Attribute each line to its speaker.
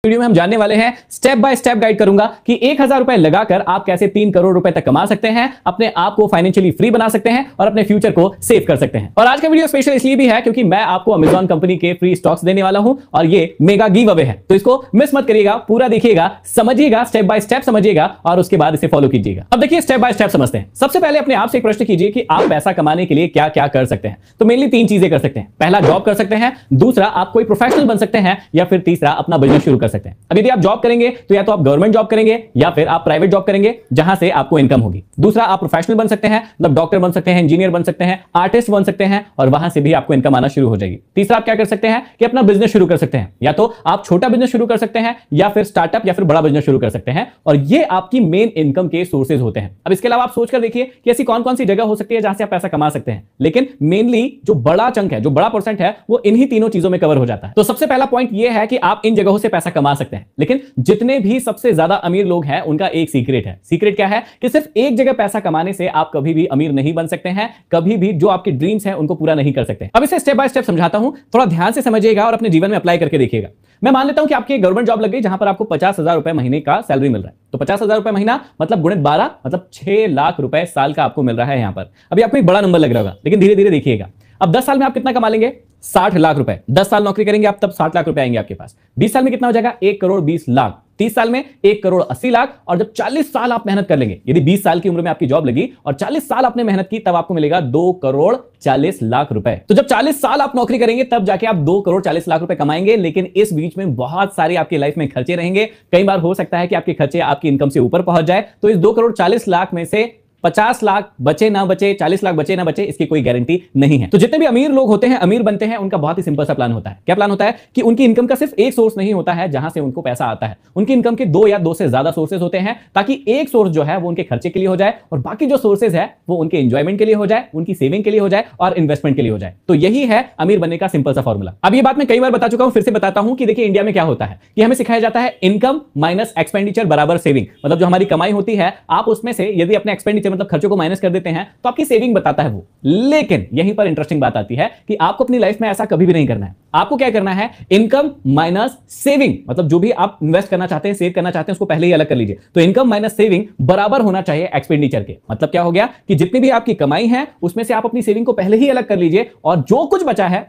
Speaker 1: Video में हम जानने वाले हैं, स्टेप बाय स्टेप गाइड करूंगा कि 1000 रुपए लगाकर आप कैसे 3 करोड़ रुपए तक कमा सकते हैं, अपने आप को फाइनेंशियली फ्री बना सकते हैं और अपने फ्यूचर को सेव कर सकते हैं। और आज का वीडियो स्पेशल इसलिए भी है क्योंकि मैं आपको अमेज़न कंपनी के फ्री स्टॉक्स देने वाला हूं और ये मेगा गिव अवे है, तो इसको मिस मत करिएगा, पूरा देखिएगा, समझिएगा, स्टेप बाय स्टेप समझिएगा और उसके बाद इसे फॉलो कीजिएगा। अब देखिए स्टेप बाय स्टेप समझते हैं। सबसे पहले अपने आप से एक प्रश्न कीजिए कि आप पैसा कमाने के लिए क्या क्या कर सकते हैं। तो मेनली 3 चीजें कर सकते हैं। पहला, जॉब कर सकते हैं, दूसरा आप कोई प्रोफेशनल बन सकते हैं या फिर तीसरा अपना बिजनेस शुरू कर सकते हैं। अब यदि आप जॉब करेंगे तो या तो आप गवर्नमेंट जॉब करेंगे या फिर आप प्राइवेट जॉब करेंगे जहां से आपको इनकम होगी। दूसरा, आप प्रोफेशनल बन सकते हैं, मतलब डॉक्टर बन सकते हैं, इंजीनियर बन सकते हैं, आर्टिस्ट बन सकते हैं और वहां से भी आपको इनकम आना शुरू हो जाएगी। तीसरा, आप क्या कर सकते हैं कि अपना बिजनेस शुरू कर सकते हैं, या तो आप छोटा बिजनेस शुरू कर सकते हैं या फिर स्टार्टअप या फिर बड़ा बिजनेस शुरू कर सकते हैं और ये आपकी मेन इनकम के सोर्सेज होते हैं। अब इसके अलावा आप सोचकर देखिए कि ऐसी कौन कौन सी जगह हो सकती है जहां से आप पैसा कमा सकते हैं, लेकिन मेनली जो बड़ा चंक है, जो बड़ा परसेंट है, वो इन्हीं तीनों चीजों में कवर हो जाता है। तो सबसे पहला पॉइंट ये है कि आप इन जगहों से पैसा कमा सकते हैं, लेकिन जितने भी सबसे ज्यादा अमीर लोग हैं उनका एक सीक्रेट है। सीक्रेट क्या है कि सिर्फ एक जगह पैसा कमाने से आप कभी भी अमीर नहीं बन सकते हैं, कभी भी जो आपके ड्रीम्स हैं उनको पूरा नहीं कर सकते। अब इसे स्टेप बाय स्टेप समझाता हूं, थोड़ा ध्यान से समझिएगा और अपने जीवन में अप्लाई करके देखिएगा। मैं मान लेता हूं कि आपकी गवर्नमेंट जॉब लग गई जहां पर आपको 50,000 रुपए महीने का सैलरी मिल रहा है। तो 50,000 रुपए महीना मतलब गुणित 12 मतलब 6 लाख रुपए साल का आपको मिल रहा है। यहां पर अभी आपको एक बड़ा नंबर लग रहा होगा, लेकिन धीरे धीरे देखिएगा। अब 10 साल में आप कितना कमा लेंगे? 60 लाख रुपए। 10 साल नौकरी करेंगे आप, तब 60 लाख रुपए आएंगे आपके पास। 20 साल में कितना हो जाएगा? 1 करोड़ 20 लाख। 30 साल में 1 करोड़ 80 लाख। और जब 40 साल आप मेहनत कर लेंगे, यदि 20 साल की उम्र में आपकी जॉब लगी और 40 साल आपने मेहनत की, तब आपको मिलेगा 2 करोड़ 40 लाख रुपए। तो जब 40 साल आप नौकरी करेंगे तब जाके आप 2 करोड़ 40 लाख रुपए कमाएंगे, लेकिन इस बीच में बहुत सारे आपकी लाइफ में खर्चे रहेंगे। कई बार हो सकता है कि आपके खर्चे आपकी इनकम से ऊपर पहुंच जाए, तो इस 2 करोड़ 40 लाख में से 50 लाख बचे ना बचे, 40 लाख बचे ना बचे, इसकी कोई गारंटी नहीं है। तो जितने भी अमीर लोग होते हैं, अमीर बनते हैं, उनका बहुत ही सिंपल सा प्लान होता है। क्या प्लान होता है कि उनकी इनकम का सिर्फ एक सोर्स नहीं होता है जहां से उनको पैसा आता है। उनकी इनकम के 2 या 2 से ज्यादा सोर्सेज होते हैं, ताकि एक सोर्स जो है वो उनके खर्चे के लिए हो जाए और बाकी जो सोर्सेज है वो उनके एंजॉयमेंट के लिए हो जाए, उनकी सेविंग के लिए हो जाए और इन्वेस्टमेंट के लिए हो जाए। तो यही है अमीर बनने का सिंपल सा फॉर्मूला। अब ये बात मैं कई बार बता चुका हूं, फिर से बताता हूं कि देखिए इंडिया में क्या होता है कि हमें सिखाया जाता है इनकम माइनस एक्सपेंडिचर बराबर सेविंग। मतलब जो हमारी कमाई होती है, आप उसमें से यदि अपने एक्सपेंडिचर मतलब खर्चों को माइनस कर देते हैं तो आपकी सेविंग बताता है वो। लेकिन यहीं पर इंटरेस्टिंग बात आती है कि आपको अपनी लाइफ में ऐसा कभी भी नहीं करना है। आपको क्या करना है? इनकम माइनस सेविंग, मतलब जो भी आप इन्वेस्ट करना चाहते हैं, सेव करना चाहते हैं, उसको पहले ही अलग कर लीजिए। तो इनकम माइनस सेविंग बराबर होना चाहिए एक्सपेंडिचर के। मतलब क्या हो गया कि जितनी भी आपकी कमाई है उसमें से आप अपनी सेविंग को पहले ही अलग कर लीजिए और जो कुछ बचा है